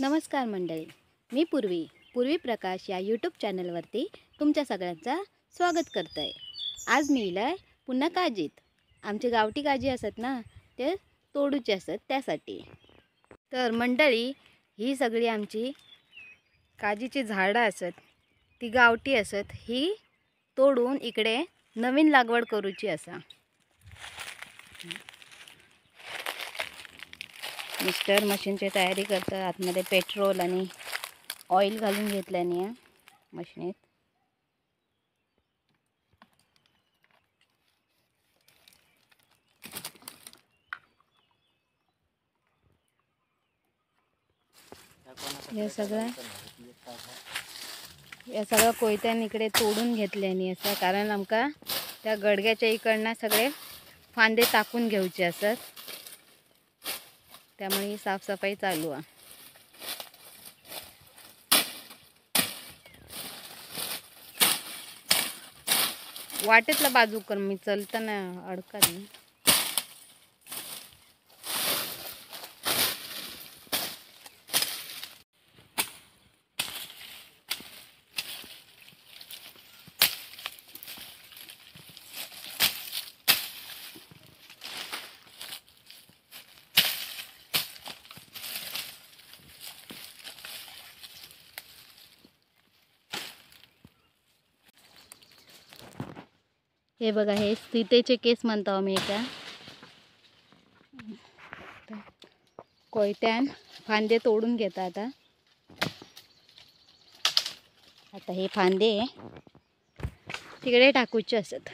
नमस्कार मंडळी, मी पूर्वी प्रकाश या यूट्यूब चॅनलवरती तुमच्या सगळ्यांचा स्वागत करत आहे। आज मी इलाय पुन्हा काजीत। आमचे गावठी काजी असत ना, ते तोडूचे असत त्यासाठी। तर मंडळी, ही सगळी आमची काजीची झाडं असत, ती गावठी असत। ही तोडून इकडे नवीन लागवड करूची असा। मिस्टर मशीनची तयारी करतात। आतमध्ये पेट्रोल आणि ऑइल घालून घेतल्याने मशीनीत या सगळ्या कोयत्यान इकडे तोडून घेतल्याने असा, कारण आमका त्या गडग्याच्या इकडनं सगळे फांदे टाकून घेऊचे असत, त्यामुळे ही साफसफाई चालू आहे। वाटेतला बाजू कर, मी चलताना अडकत नाही। हे बघा, हे सीतेचे केस म्हणतो आम्ही। एका कोयत्यान फांदे तोडून घेतात। आता हे फांदे तिकडे टाकूचे असत।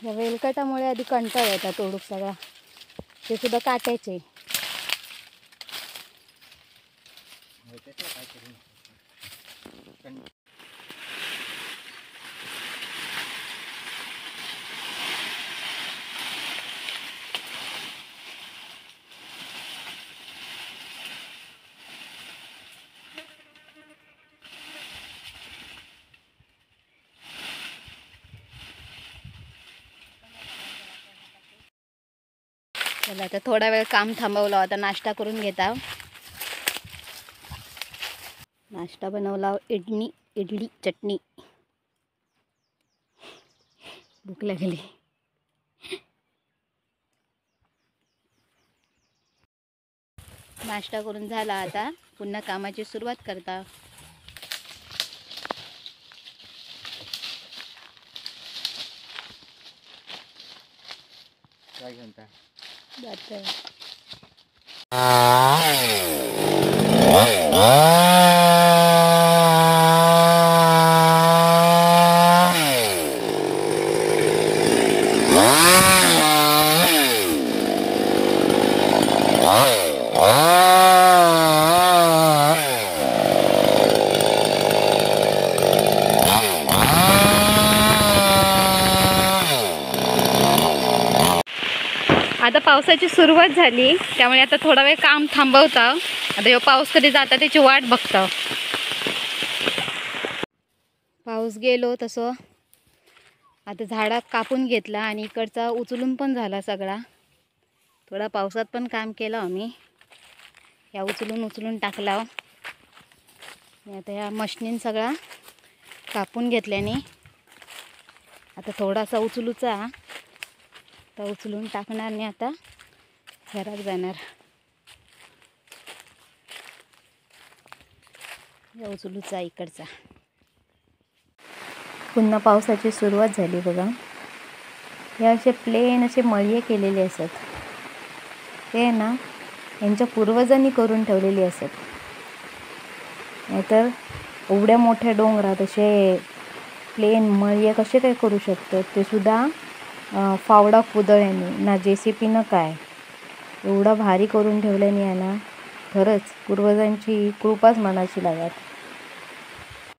या वेलकटामुळे आधी कंटाळ येतात तोडूक सगळा, ते सुद्धा काटायचे। चला, आता थोडा वेळ काम थांबवलं, आता नाश्ता करून घेता। नाश्ता बनवला इडली चटणी। भूक लागली। नाश्ता करून झाला, आता पुन्हा कामाची सुरुवात करता। काय घंटा जातं आता पावसाची सुरुवात झाली, त्यामुळे आता थोडा वेळ काम थांबवता। आता ह्यो पाऊस कधी जाता त्याची वाट बघता। पाऊस गेलो तसं आता झाडा कापून घेतला आणि इकडचा उचलून पण झाला सगळा। थोडा पावसात पण काम केलं आम्ही, या उचलून टाकला। आता या मशनीन सगळा कापून घेतल्याने आता थोडासा उचलूचा, तर उचलून टाकणार नाही, आता घरात जाणार। या उचलूचा इकडचा। पुन्हा पावसाची सुरुवात झाली बघा। हे असे प्लेन असे मळये केलेले असत, ते ना यांच्या पूर्वजांनी करून ठेवलेली असत। नाहीतर एवढ्या मोठ्या डोंगरात असे प्लेन मळये कसे काय करू शकतात, ते सुद्धा फावडा कुदळ्याने ना, JCP न काय एवढा भारी करून ठेवल्याने आहे ना, खरंच पूर्वजांची कृपाच म्हणायची लागत।